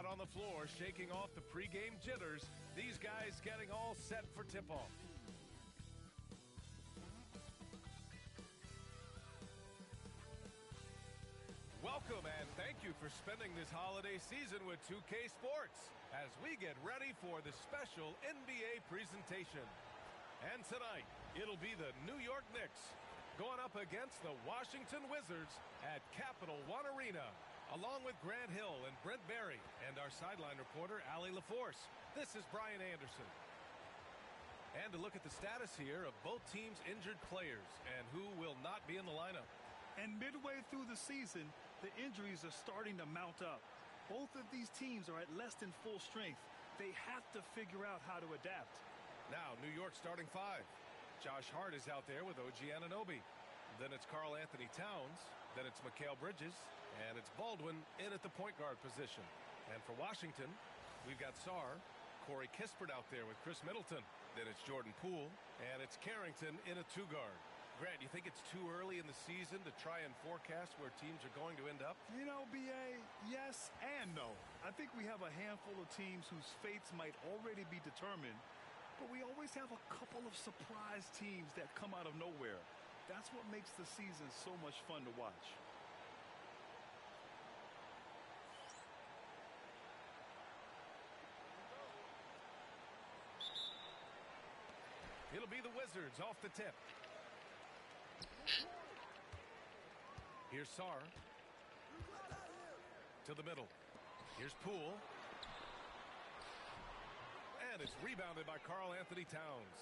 out on the floor, shaking off the pregame jitters. These guys getting all set for tip-off. Welcome and thank you for spending this holiday season with 2K Sports as we get ready for the special NBA presentation. And tonight, it'll be the New York Knicks going up against the Washington Wizards at Capital One Arena, along with Grant Hill and Brent Barry and our sideline reporter, Allie LaForce. This is Brian Anderson. And to look at the status here of both teams' injured players and who will not be in the lineup. And midway through the season, the injuries are starting to mount up. Both of these teams are at less than full strength. They have to figure out how to adapt. Now, New York starting five. Josh Hart is out there with OG Anunoby. Then it's Karl Anthony Towns. Then it's Mikal Bridges. And it's Baldwin in at the point guard position. And for Washington, we've got Sarr, Corey Kispert out there with Chris Middleton. Then it's Jordan Poole. And it's Carrington in a two-guard. Grant, you think it's too early in the season to try and forecast where teams are going to end up? You know, B.A., yes and no. I think we have a handful of teams whose fates might already be determined, but we always have a couple of surprise teams that come out of nowhere. That's what makes the season so much fun to watch. It'll be the Wizards off the tip. Here's Sarr to the middle. Here's Poole. And it's rebounded by Karl Anthony Towns.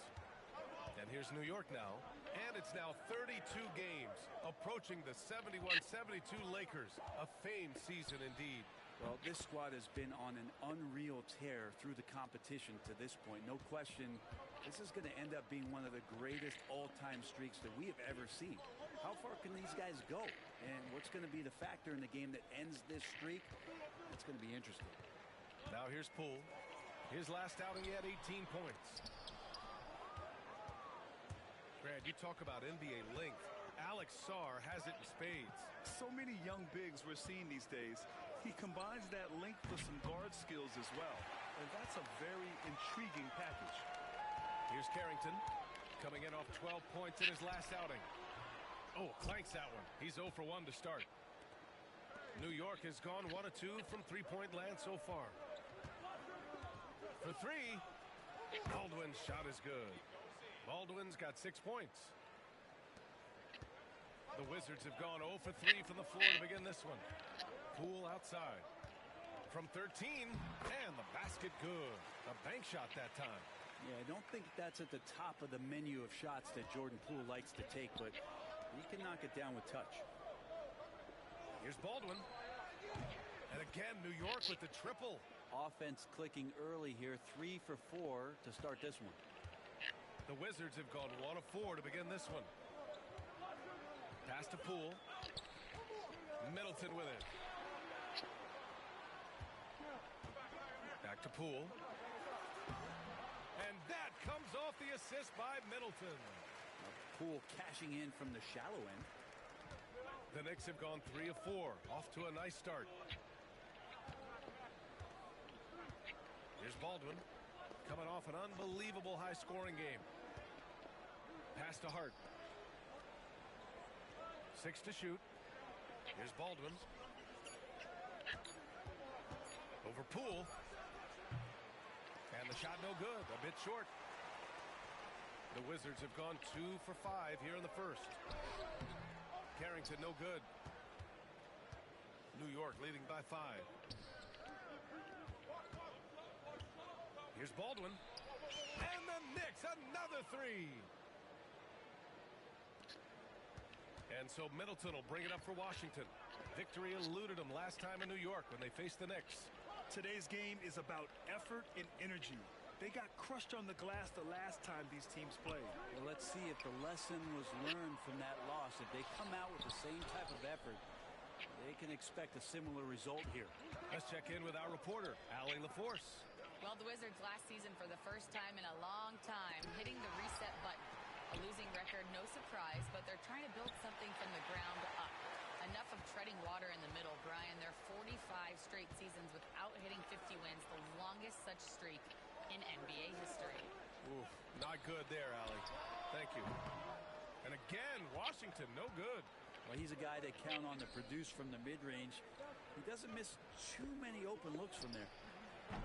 And here's New York now. And it's now 32 games, approaching the 71-72 Lakers. A famed season indeed. Well, this squad has been on an unreal tear through the competition to this point. No question, this is going to end up being one of the greatest all-time streaks that we have ever seen. How far can these guys go? And what's going to be the factor in the game that ends this streak? It's going to be interesting. Now here's Poole. His last outing, he had 18 points. Grant, you talk about NBA length. Alex Sarr has it in spades. So many young bigs we're seeing these days. He combines that length with some guard skills as well. And that's a very intriguing package. Here's Carrington coming in off 12 points in his last outing. Oh, clanks that one. He's 0 for 1 to start. New York has gone 1 of 2 from three-point land so far. For three, Baldwin's shot is good. Baldwin's got 6 points. The Wizards have gone 0 for 3 from the floor to begin this one. Poole outside. From 13, and the basket good. A bank shot that time. Yeah, I don't think that's at the top of the menu of shots that Jordan Poole likes to take, but he can knock it down with touch. Here's Baldwin. And again, New York with the triple. Offense clicking early here, 3 for 4 to start this one. The Wizards have gone 1 of 4 to begin this one. Pass to Poole. Middleton with it. Back to Poole. And that comes off the assist by Middleton. Poole cashing in from the shallow end. The Knicks have gone 3 of 4. Off to a nice start. Here's Baldwin. Coming off an unbelievable high-scoring game. Pass to Hart. 6 to shoot. Here's Baldwin. Over Poole. And the shot no good. A bit short. The Wizards have gone 2 for 5 here in the first. Carrington no good. New York leading by 5. Here's Baldwin. And the Knicks another 3. And so Middleton will bring it up for Washington. Victory eluded them last time in New York when they faced the Knicks. Today's game is about effort and energy. They got crushed on the glass the last time these teams played. Well, let's see if the lesson was learned from that loss. If they come out with the same type of effort, they can expect a similar result here. Let's check in with our reporter, Allie LaForce. Well, the Wizards last season for the first time in a long time hitting the reset button. A losing record, no surprise, but they're trying to build something from the ground up. Enough of treading water in the middle, Brian. They're 45 straight seasons without hitting 50% such streak in NBA history. Ooh, not good there, Allie. Thank you. And again, Washington, no good. Well, he's a guy that count on to produce from the mid-range. He doesn't miss too many open looks from there.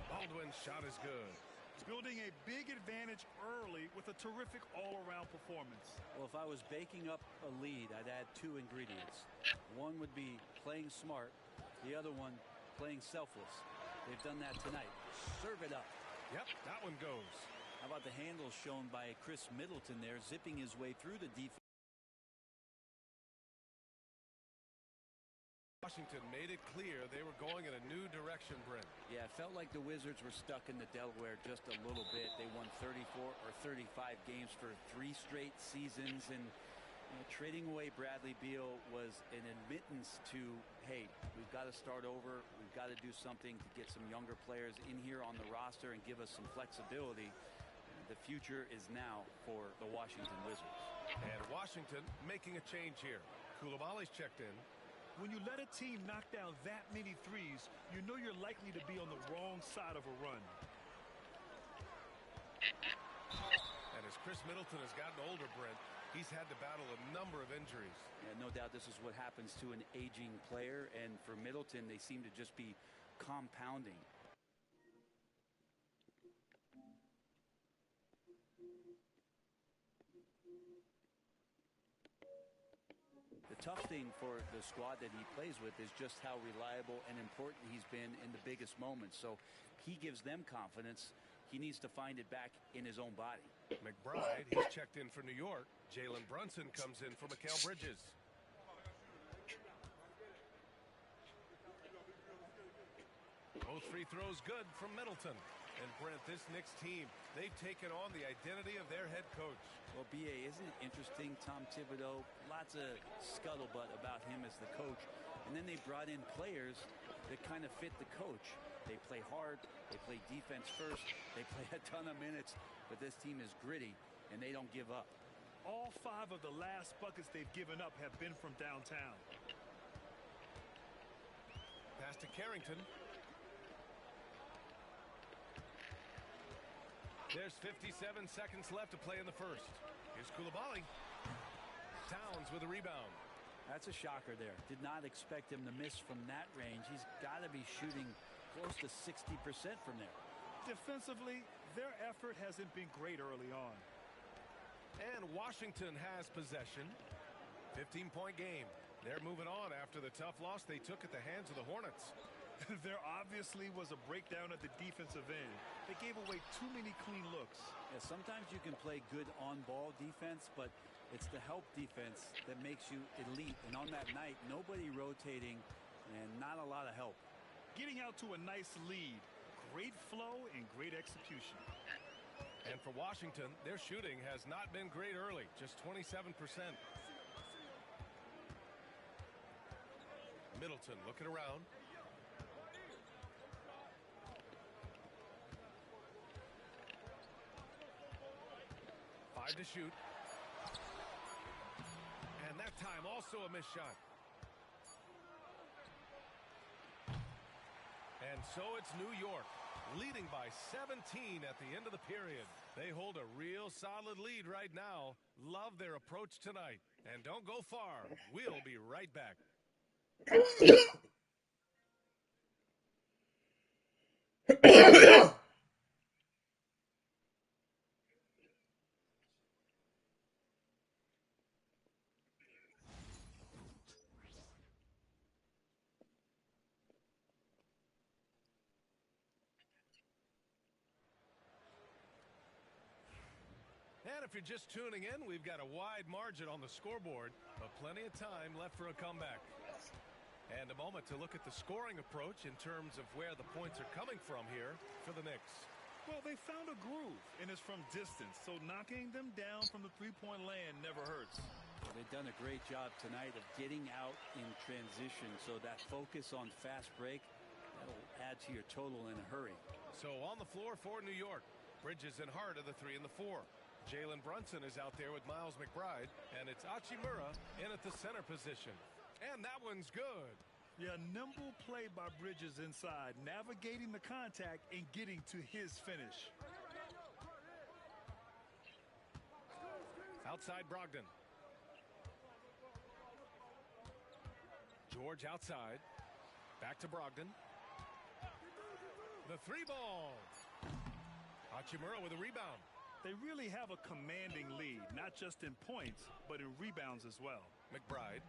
Baldwin's shot is good. Building a big advantage early with a terrific all-around performance. Well, if I was baking up a lead, I'd add two ingredients. One would be playing smart. The other one, playing selfless. They've done that tonight. Serve it up. Yep, that one goes. How about the handles shown by Chris Middleton there, zipping his way through the defense. Washington made it clear they were going in a new direction, Brent. Yeah, it felt like the Wizards were stuck in the Delaware just a little bit. They won 34 or 35 games for 3 straight seasons, and trading away Bradley Beal was an admittance to, hey, we've got to start over. We've got to do something to get some younger players in here on the roster and give us some flexibility. The future is now for the Washington Wizards. And Washington making a change here. Koulibaly's checked in. When you let a team knock down that many threes, you know you're likely to be on the wrong side of a run. And as Chris Middleton has gotten older, Brent, he's had to battle a number of injuries. Yeah, no doubt this is what happens to an aging player, and for Middleton, they seem to just be compounding. The tough thing for the squad that he plays with is just how reliable and important he's been in the biggest moments. So he gives them confidence. He needs to find it back in his own body. McBride, he's checked in for New York. Jalen Brunson comes in for Mikal Bridges. Both free throws good from Middleton. And Brent, this Knicks team, they've taken on the identity of their head coach. Well, B.A., isn't it interesting? Tom Thibodeau, lots of scuttlebutt about him as the coach. And then they brought in players that kind of fit the coach. They play hard. They play defense first. They play a ton of minutes. But this team is gritty, and they don't give up. All 5 of the last buckets they've given up have been from downtown. Pass to Carrington. There's 57 seconds left to play in the first. Here's Koulibaly. Towns with a rebound. That's a shocker there. Did not expect him to miss from that range. He's got to be shooting close to 60% from there. Defensively, their effort hasn't been great early on. And Washington has possession. 15-point game. They're moving on after the tough loss they took at the hands of the Hornets. There obviously was a breakdown at the defensive end. They gave away too many clean looks. Yeah, sometimes you can play good on-ball defense, but it's the help defense that makes you elite. And on that night, nobody rotating and not a lot of help. Getting out to a nice lead. Great flow and great execution. And for Washington, their shooting has not been great early, just 27%. Middleton looking around. 5 to shoot. And that time also a missed shot. And so it's New York, leading by 17 at the end of the period. They hold a real solid lead right now. Love their approach tonight. And don't go far. We'll be right back. And if you're just tuning in, we've got a wide margin on the scoreboard, but plenty of time left for a comeback. And a moment to look at the scoring approach in terms of where the points are coming from here for the Knicks. Well, they found a groove, and it's from distance, so knocking them down from the three-point land never hurts. Well, they've done a great job tonight of getting out in transition, so that focus on fast break, that'll add to your total in a hurry. So on the floor for New York, Bridges and Hart are the 3 and the 4. Jalen Brunson is out there with Miles McBride, and it's Hachimura in at the center position. And that one's good. Yeah, nimble play by Bridges inside, navigating the contact and getting to his finish. Outside Brogdon. George outside. Back to Brogdon. The three ball. Hachimura with a rebound. They really have a commanding lead, not just in points, but in rebounds as well. McBride.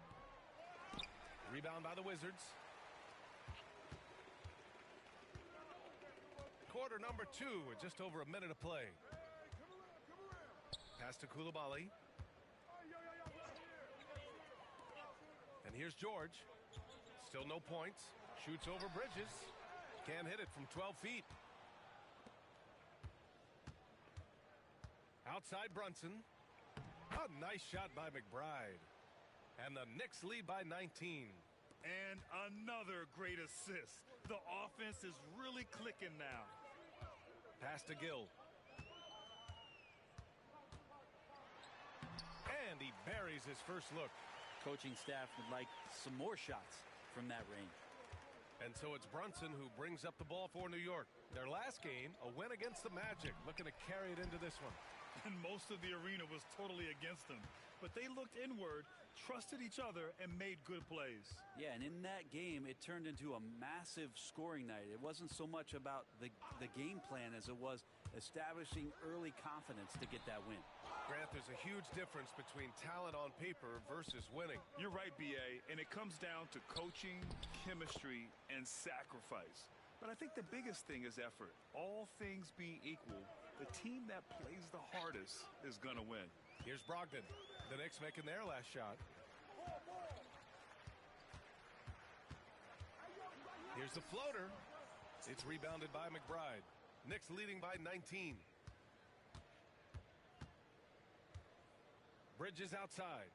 Rebound by the Wizards. Quarter number 2 with just over a minute of play. Pass to Coulibaly. And here's George. Still no points. Shoots over Bridges. Can't hit it from 12 feet. Outside Brunson. A nice shot by McBride. And the Knicks lead by 19. And another great assist. The offense is really clicking now. Pass to Gill. And he buries his first look. Coaching staff would like some more shots from that range. And so it's Brunson who brings up the ball for New York. Their last game, a win against the Magic, looking to carry it into this one. And most of the arena was totally against them. But they looked inward, trusted each other, and made good plays. Yeah, and in that game, it turned into a massive scoring night. It wasn't so much about the game plan as it was establishing early confidence to get that win. Grant, there's a huge difference between talent on paper versus winning. You're right, B.A., and it comes down to coaching, chemistry, and sacrifice. But I think the biggest thing is effort. All things being equal, the team that plays the hardest is going to win. Here's Brogdon. The Knicks making their last shot. Here's the floater. It's rebounded by McBride. Knicks leading by 19. Bridges outside.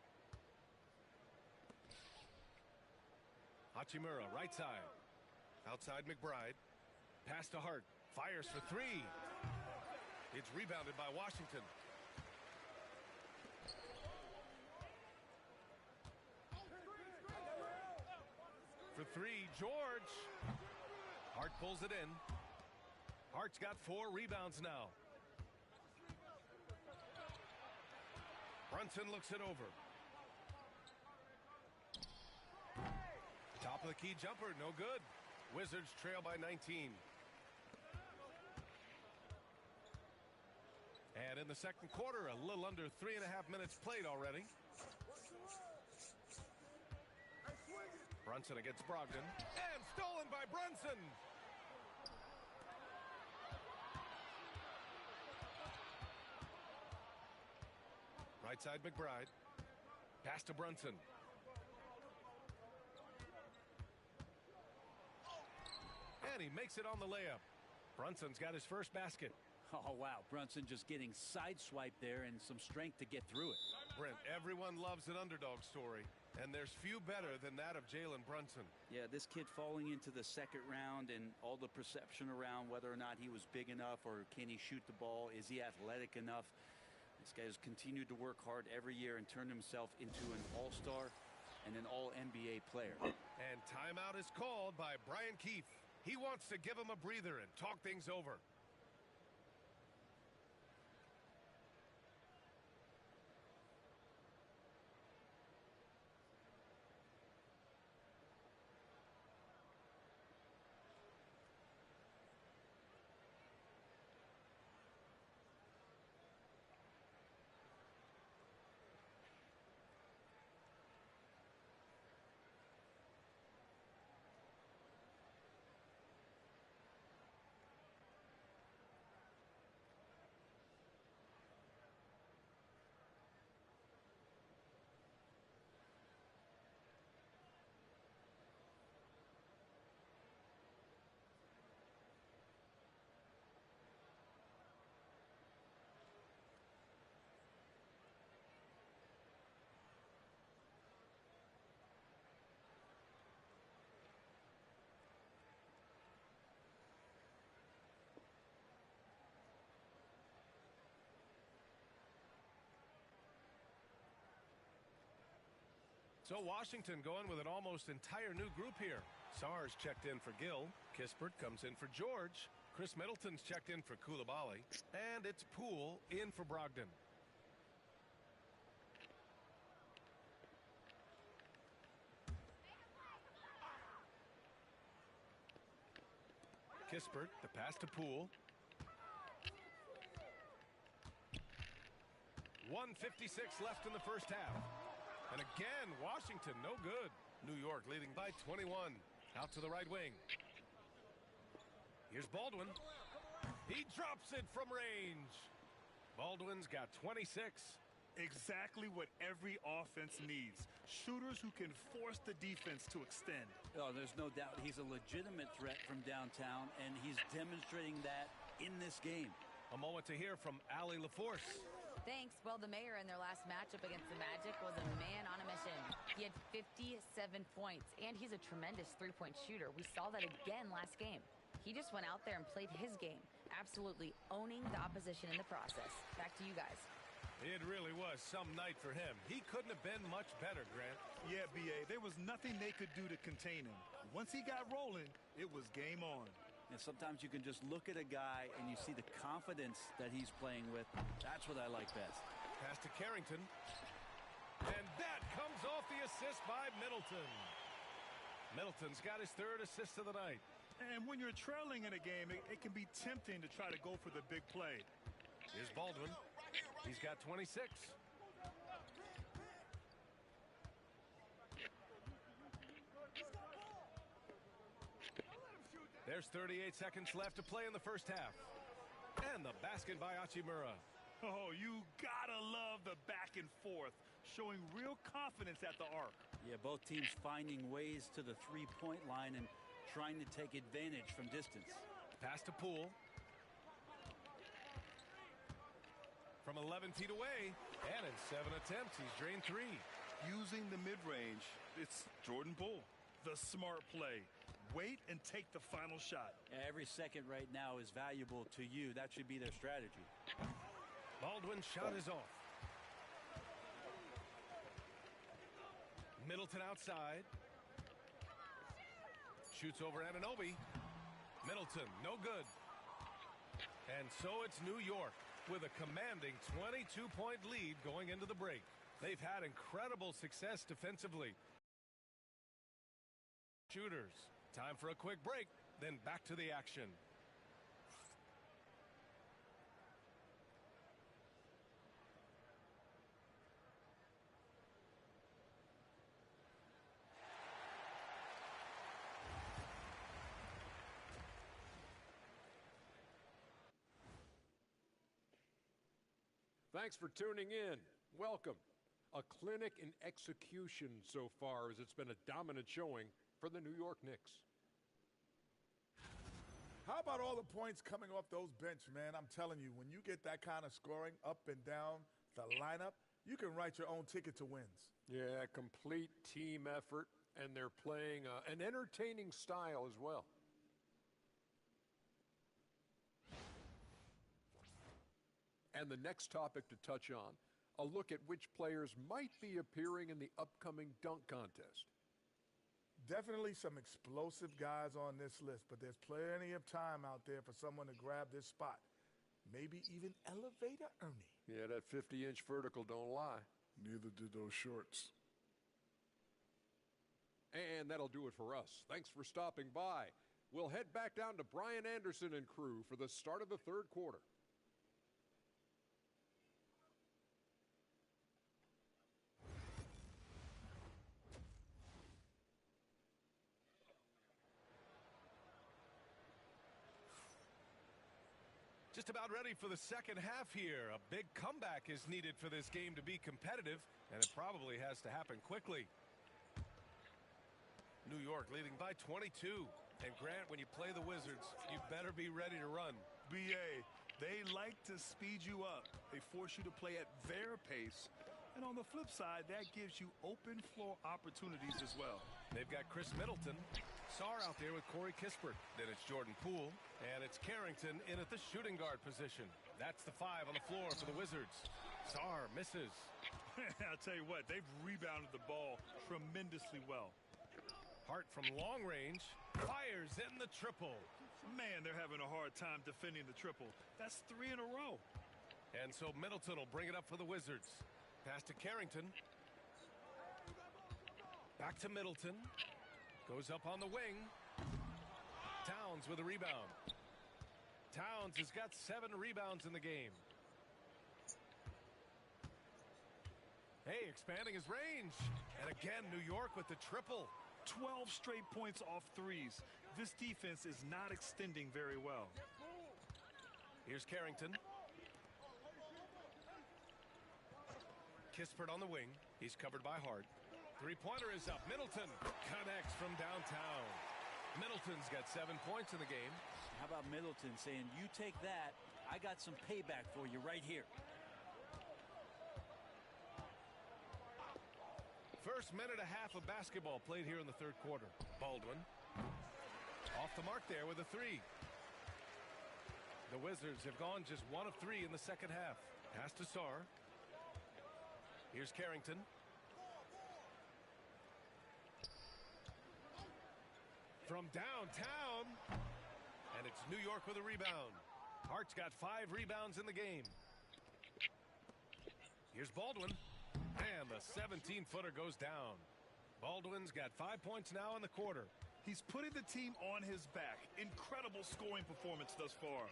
Hachimura right side. Outside McBride. Pass to Hart. Fires for three. It's rebounded by Washington. For three, George. Hart pulls it in. Hart's got 4 rebounds now. Brunson looks it over. Top of the key jumper, no good. Wizards trail by 19. And in the second quarter, a little under 3.5 minutes played already. Brunson against Brogdon. And stolen by Brunson. Right side McBride. Pass to Brunson. And he makes it on the layup. Brunson's got his first basket. Oh, wow. Brunson just getting sideswiped there and some strength to get through it. Brent, everyone loves an underdog story, and there's few better than that of Jalen Brunson. Yeah, this kid falling into the second round and all the perception around whether or not he was big enough or can he shoot the ball, is he athletic enough? This guy has continued to work hard every year and turned himself into an all-star and an all-NBA player. And timeout is called by Brian Keefe. He wants to give him a breather and talk things over. So Washington going with an almost entire new group here. Sarr's checked in for Gill. Kispert comes in for George. Chris Middleton's checked in for Koulibaly. And it's Poole in for Brogdon. Kispert, the pass to Poole. 1:56 left in the first half. And again, Washington no good. New York leading by 21. Out to the right wing. Here's Baldwin. He drops it from range. Baldwin's got 26. Exactly what every offense needs. Shooters who can force the defense to extend. Oh, there's no doubt he's a legitimate threat from downtown, and he's demonstrating that in this game. A moment to hear from Allie LaForce. Thanks. Well, the mayor in their last matchup against the Magic was a man on a mission. He had 57 points, and he's a tremendous three-point shooter. We saw that again last game. He just went out there and played his game, absolutely owning the opposition in the process. Back to you guys. It really was some night for him. He couldn't have been much better, Grant. Yeah, B.A., there was nothing they could do to contain him. Once he got rolling, it was game on. And sometimes you can just look at a guy and you see the confidence that he's playing with. That's what I like best. Pass to Carrington. And that comes off the assist by Middleton. Middleton's got his third assist of the night. And when you're trailing in a game, it can be tempting to try to go for the big play. Here's Baldwin. He's got 26. There's 38 seconds left to play in the first half. And the basket by Hachimura. Oh, you gotta love the back and forth, showing real confidence at the arc. Yeah, both teams finding ways to the three-point line and trying to take advantage from distance. Pass to Poole. From 11 feet away, and in 7 attempts, he's drained 3. Using the mid-range, it's Jordan Poole. The smart play. Wait and take the final shot. Every second right now is valuable to you. That should be their strategy. Baldwin's shot is off. Middleton outside. Shoots over Anunoby. Middleton, no good. And so it's New York with a commanding 22-point lead going into the break. They've had incredible success defensively. Shooters. Time for a quick break, then back to the action. Thanks for tuning in. Welcome. A clinic in execution so far, as it's been a dominant showing for the New York Knicks. How about all the points coming off those bench, man? I'm telling you, when you get that kind of scoring up and down the lineup, you can write your own ticket to wins. Yeah, complete team effort, and they're playing an entertaining style as well. And the next topic to touch on, a look at which players might be appearing in the upcoming dunk contest. Definitely some explosive guys on this list, but there's plenty of time out there for someone to grab this spot. Maybe even Elevator Ernie. Yeah, that 50-inch vertical don't lie. Neither did those shorts. And that'll do it for us. Thanks for stopping by. We'll head back down to Brian Anderson and crew for the start of the third quarter. Just about ready for the second half here. A big comeback is needed for this game to be competitive, and it probably has to happen quickly. New York leading by 22. And Grant, when you play the Wizards, you better be ready to run. B.A., they like to speed you up. They force you to play at their pace. And on the flip side, that gives you open floor opportunities as well. They've got Chris Middleton. Sarr out there with Corey Kispert. Then it's Jordan Poole. And it's Carrington in at the shooting guard position. That's the 5 on the floor for the Wizards. Sarr misses. I'll tell you what, they've rebounded the ball tremendously well. Hart from long range fires in the triple. Man, they're having a hard time defending the triple. That's 3 in a row. And so Middleton will bring it up for the Wizards. Pass to Carrington. Back to Middleton. Goes up on the wing. Towns with a rebound. Towns has got 7 rebounds in the game. Hey, expanding his range. And again, New York with the triple. 12 straight points off threes. This defense is not extending very well. Here's Carrington. Kispert on the wing. He's covered by Hart. Three-pointer is up. Middleton connects from downtown. Middleton's got 7 points in the game. How about Middleton saying, you take that, I got some payback for you right here. First minute and a half of basketball played here in the third quarter. Baldwin off the mark there with a 3. The Wizards have gone just 1 of 3 in the second half. Pass to Sarr. Here's Carrington. From downtown. And it's New York with a rebound. Hart's got 5 rebounds in the game. Here's Baldwin. And the 17-footer goes down. Baldwin's got 5 points now in the quarter. He's putting the team on his back. Incredible scoring performance thus far.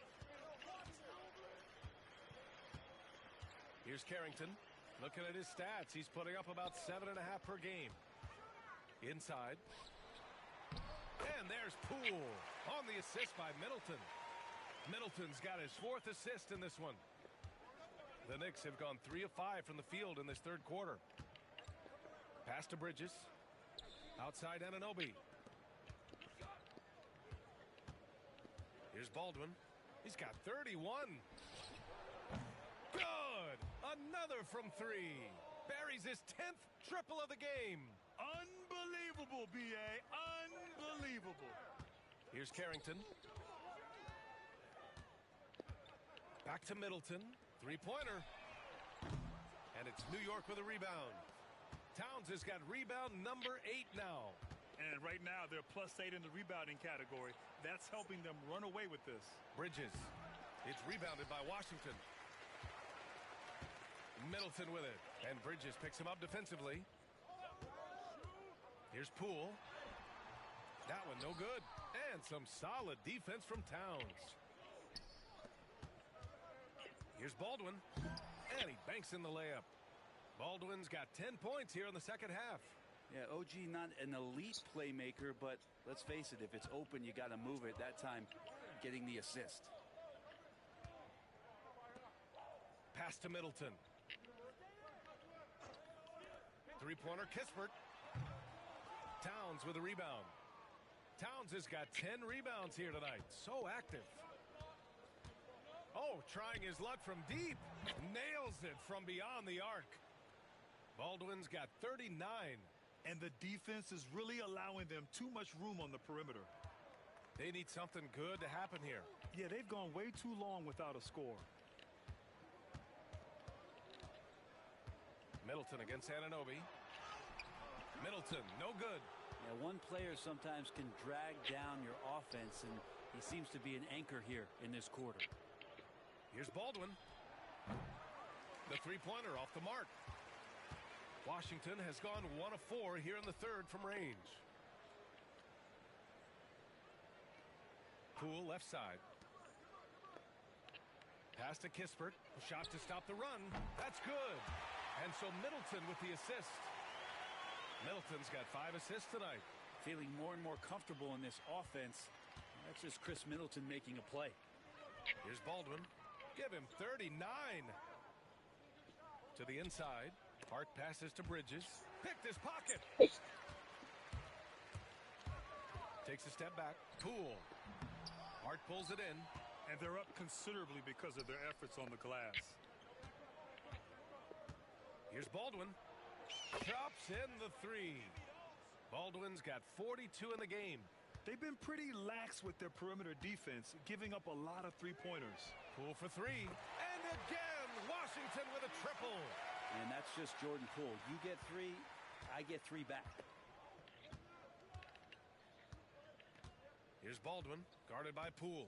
Here's Carrington. Looking at his stats, he's putting up about 7.5 per game. Inside. And there's Poole on the assist by Middleton. Middleton's got his 4th assist in this one. The Knicks have gone 3 of 5 from the field in this third quarter. Pass to Bridges. Outside Anunoby. Here's Baldwin. He's got 31. Good! Another from 3. Buries his 10th triple of the game. Unbelievable, B.A. Unbelievable. Here's Carrington. Back to Middleton. Three-pointer. And it's New York with a rebound. Towns has got rebound number 8 now. And right now, they're +8 in the rebounding category. That's helping them run away with this. Bridges. It's rebounded by Washington. Middleton with it. And Bridges picks him up defensively. Here's Poole. That one no good. And some solid defense from Towns. Here's Baldwin. And he banks in the layup. Baldwin's got 10 points here in the second half. Yeah, OG not an elite playmaker, but let's face it, if it's open, you got to move it. That time, getting the assist. Pass to Middleton. Three-pointer, Kispert. Towns with a rebound. Towns has got 10 rebounds here tonight. So active. Oh, trying his luck from deep. Nails it from beyond the arc. Baldwin's got 39. And the defense is really allowing them too much room on the perimeter. They need something good to happen here. Yeah, they've gone way too long without a score. Middleton against Anunoby. Middleton, no good. Yeah, one player sometimes can drag down your offense, and he seems to be an anchor here in this quarter. Here's Baldwin. The three-pointer off the mark. Washington has gone 1 of 4 here in the third from range. Poole left side. Pass to Kispert. Shot to stop the run. That's good. And so Middleton with the assist. Middleton's got 5 assists tonight. Feeling more and more comfortable in this offense. That's just Chris Middleton making a play. Here's Baldwin. Give him 39. To the inside. Hart passes to Bridges. Picked his pocket. Takes a step back. Poole. Hart pulls it in. And they're up considerably because of their efforts on the glass. Here's Baldwin. Drops in the 3. Baldwin's got 42 in the game. They've been pretty lax with their perimeter defense, giving up a lot of three-pointers. Poole for 3. And again, Washington with a triple. And that's just Jordan Poole. You get 3, I get 3 back. Here's Baldwin, guarded by Poole.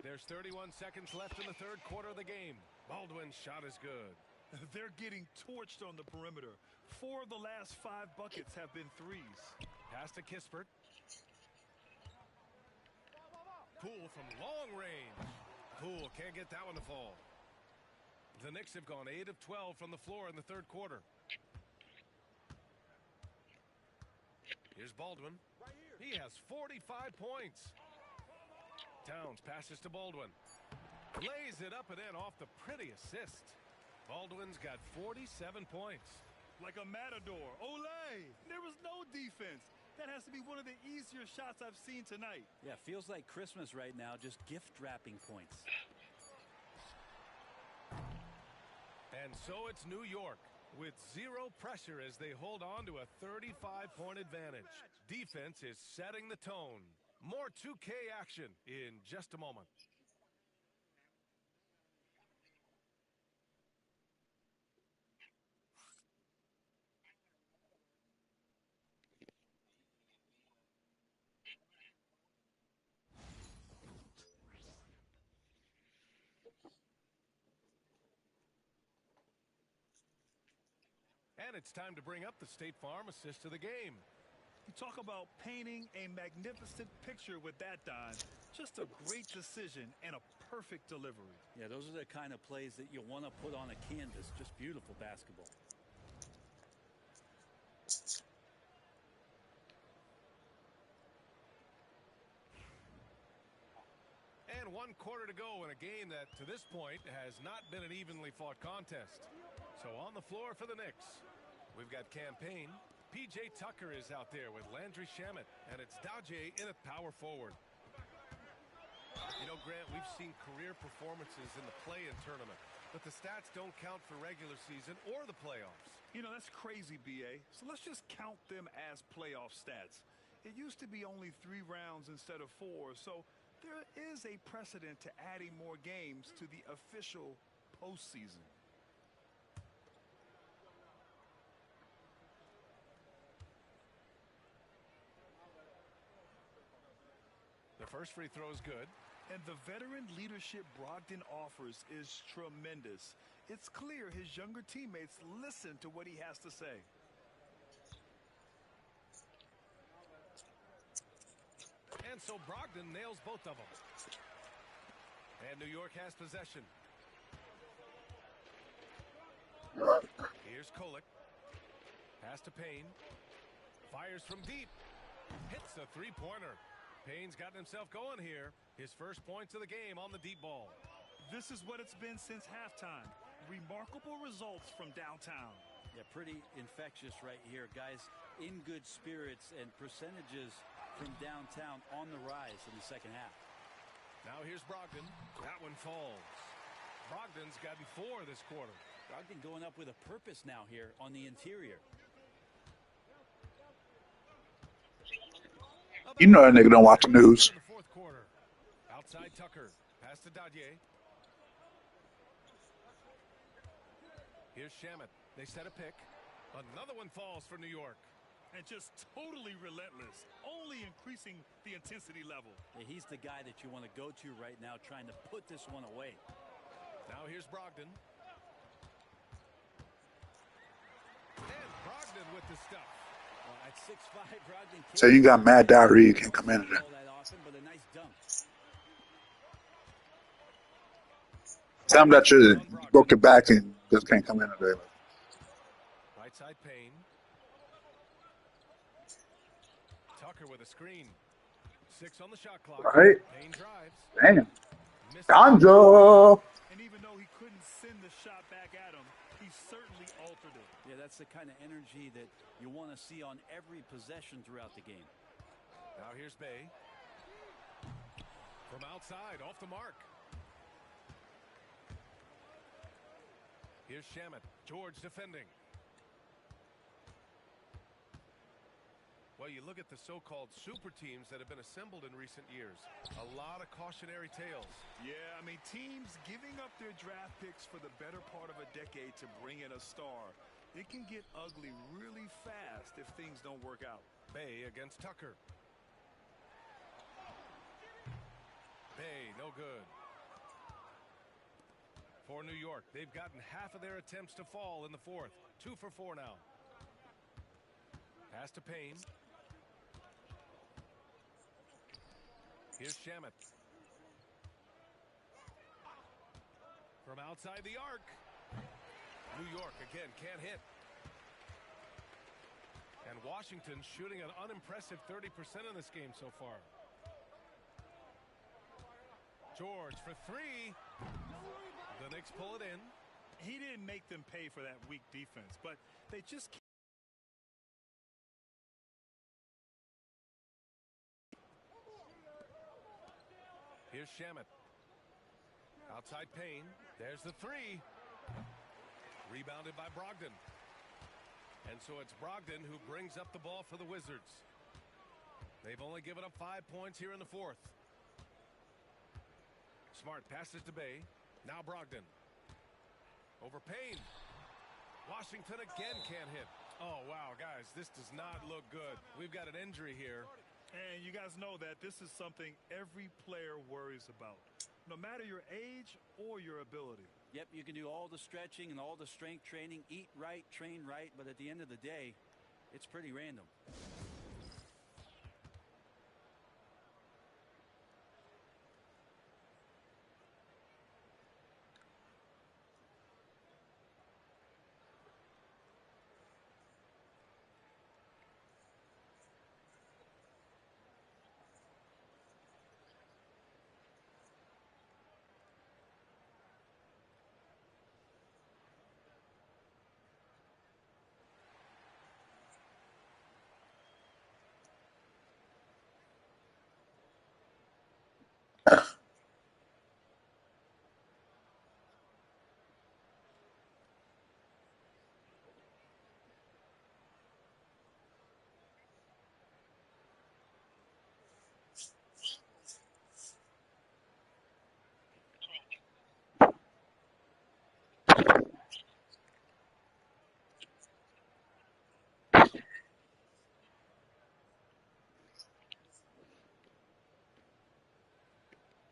There's 31 seconds left in the third quarter of the game. Baldwin's shot is good. They're getting torched on the perimeter. 4 of the last 5 buckets have been threes. Pass to Kispert. Poole from long range. Poole can't get that one to fall. The Knicks have gone 8 of 12 from the floor in the third quarter. Here's Baldwin. He has 45 points. Towns passes to Baldwin. Lays it up and in off the pretty assist. Baldwin's got 47 points. Like a matador. Olay! There was no defense. That has to be one of the easier shots I've seen tonight. Yeah, feels like Christmas right now, just gift wrapping points. And so it's New York with 0 pressure as they hold on to a 35-point advantage. Defense is setting the tone. More 2K action in just a moment. And it's time to bring up the State Farm assist of the game. You talk about painting a magnificent picture with that, Don. Just a great decision and a perfect delivery. Yeah, those are the kind of plays that you want to put on a canvas. Just beautiful basketball. And 1 quarter to go in a game that, to this point, has not been an evenly fought contest. So on the floor for the Knicks, we've got Campaign. P.J. Tucker is out there with Landry Shamet, and it's Daje in at power forward. You know, Grant, we've seen career performances in the play-in tournament, but the stats don't count for regular season or the playoffs. You know, that's crazy, B.A. So let's just count them as playoff stats. It used to be only 3 rounds instead of 4, so there is a precedent to adding more games to the official postseason. The first free throw is good. And the veteran leadership Brogdon offers is tremendous. It's clear his younger teammates listen to what he has to say. And so Brogdon nails both of them. And New York has possession. Here's Kolek. Pass to Payne. Fires from deep. Hits the three-pointer. Payne's gotten himself going here. His first points of the game on the deep ball. This is what it's been since halftime. Remarkable results from downtown. Yeah, pretty infectious right here. Guys in good spirits and percentages from downtown on the rise in the second half. Now here's Brogdon. That one falls. Brogdon's gotten 4 this quarter. Brogdon going up with a purpose now here on the interior. You know that nigga don't watch the news. In the fourth quarter. Outside Tucker. Pass to Daje. Here's Shamet. They set a pick. Another one falls for New York. And just totally relentless, only increasing the intensity level. Yeah, he's the guy that you want to go to right now, trying to put this one away. Now here's Brogdon. And Brogdon with the stuff. At 6'5", Brogdon. So you got mad diarrhea, you can't come in today. That often, but a nice dunk. Tell him that you broke your back and just can't come in today. Right side Payne. Tucker with a screen. 6 on the shot clock. Right? Payne drives. Damn. Misses. Ganja. And even though he couldn't send the shot back at him, he certainly altered it. Yeah, that's the kind of energy that you want to see on every possession throughout the game. Now here's Bay. From outside, off the mark. Here's Shamet. George defending. Well, you look at the so-called super teams that have been assembled in recent years. A lot of cautionary tales. Yeah, I mean, teams giving up their draft picks for the better part of a decade to bring in a star. It can get ugly really fast if things don't work out. Bay against Tucker. Bay, no good. For New York, they've gotten half of their attempts to fall in the fourth. 2 for 4 now. Pass to Payne. Here's Shamet. From outside the arc. New York again can't hit. And Washington shooting an unimpressive 30% in this game so far. George for 3. The Knicks pull it in. He didn't make them pay for that weak defense, but they just can't. Here's Shamet. Outside Payne. There's the 3. Rebounded by Brogdon. And so it's Brogdon who brings up the ball for the Wizards. They've only given up 5 points here in the fourth. Smart passes to Bay. Now Brogdon. Over Payne. Washington again can't hit. Oh, wow, guys, this does not look good. We've got an injury here. And you guys know that this is something every player worries about, no matter your age or your ability. Yep, you can do all the stretching and all the strength training, eat right, train right, but at the end of the day, it's pretty random.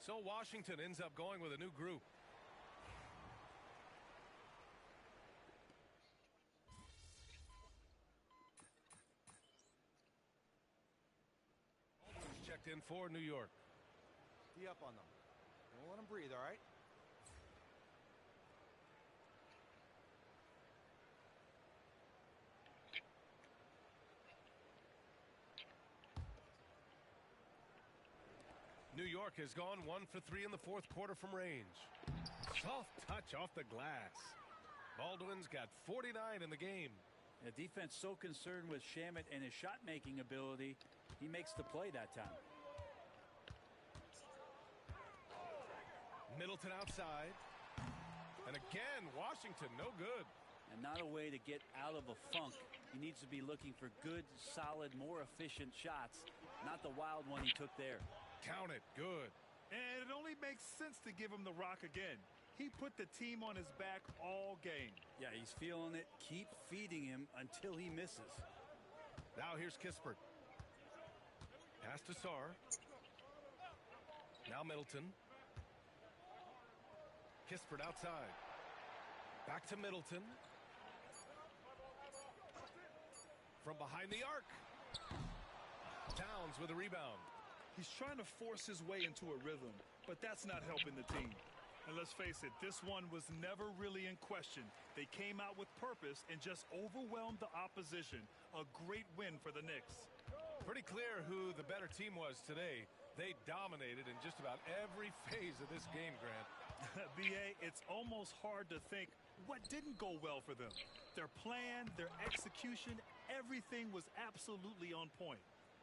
So Washington ends up going with a new group. Checked in for New York. Tee up on them. Don't let them breathe, all right? New York has gone 1 for 3 in the fourth quarter from range. Soft touch off the glass. Baldwin's got 49 in the game. The defense so concerned with Shamet and his shot-making ability, he makes the play that time. Middleton outside. And again, Washington, no good. And not a way to get out of a funk. He needs to be looking for good, solid, more efficient shots, not the wild one he took there. Count it. Good. And it only makes sense to give him the rock again. He put the team on his back all game. Yeah, he's feeling it. Keep feeding him until he misses. Now here's Kispert. Pass to Sarr. Now Middleton. Kispert outside. Back to Middleton. From behind the arc. Towns with a rebound. He's trying to force his way into a rhythm, but that's not helping the team. And let's face it, this one was never really in question. They came out with purpose and just overwhelmed the opposition. A great win for the Knicks. Pretty clear who the better team was today. They dominated in just about every phase of this game, Grant. B.A., it's almost hard to think what didn't go well for them. Their plan, their execution, everything was absolutely on point.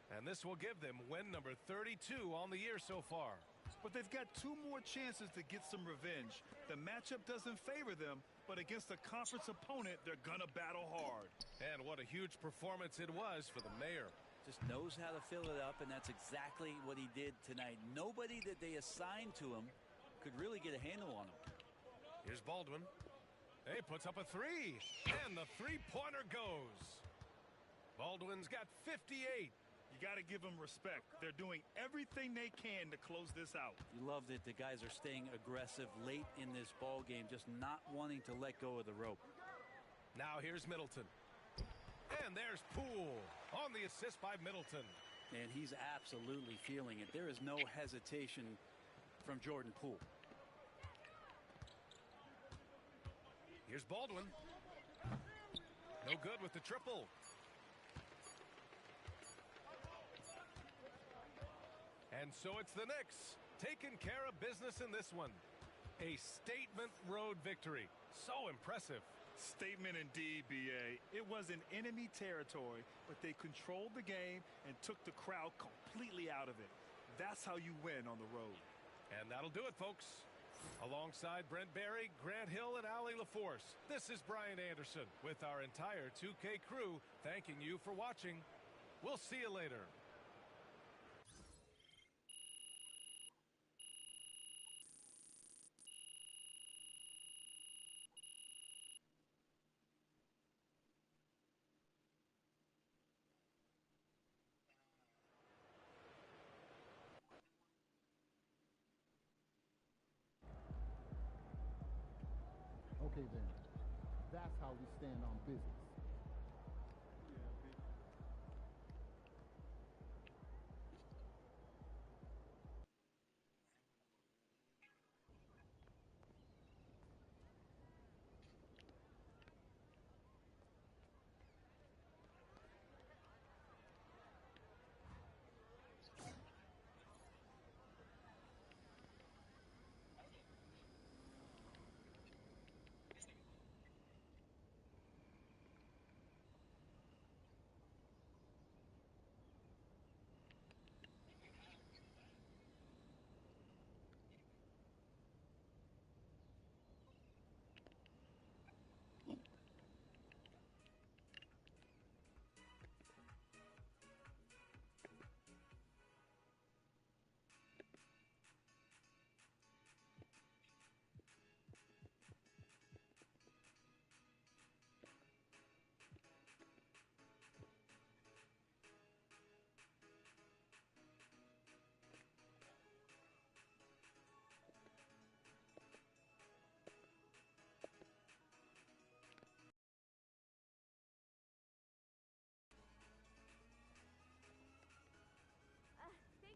And this will give them win number 32 on the year so far. But they've got 2 more chances to get some revenge. The matchup doesn't favor them, but against a conference opponent, they're gonna battle hard. And what a huge performance it was for the mayor. Just knows how to fill it up, and that's exactly what he did tonight. Nobody that they assigned to him could really get a handle on him. Here's Baldwin. He puts up a three, and the three-pointer goes. Baldwin's got 58. You got to give them respect. They're doing everything they can to close this out. You love that the guys are staying aggressive late in this ball game, just not wanting to let go of the rope. Now here's Middleton. And there's Poole on the assist by Middleton. And he's absolutely feeling it. There is no hesitation from Jordan Poole. Here's Baldwin. No good with the triple. And so it's the Knicks taking care of business in this one. A statement road victory. So impressive. Statement indeed, B.A. It was in enemy territory, but they controlled the game and took the crowd completely out of it. That's how you win on the road. And that'll do it, folks. Alongside Brent Barry, Grant Hill, and Allie LaForce, this is Brian Anderson with our entire 2K crew thanking you for watching. We'll see you later. Okay then, that's how we stand on business.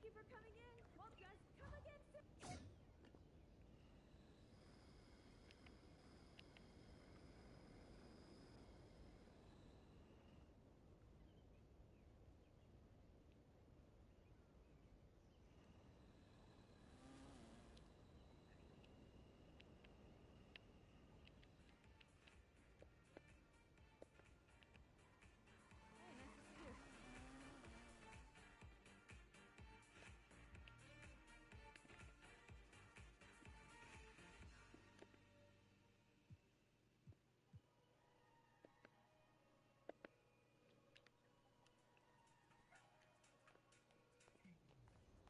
Thank you for coming in. Well, just come again soon. Hey, nice to see you.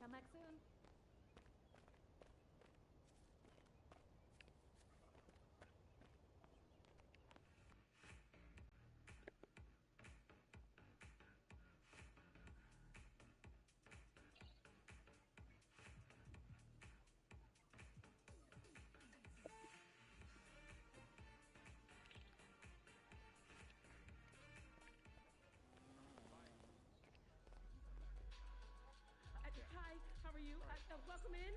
Come back soon. Hi, how are you? Welcome in.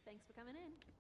Thanks for coming in.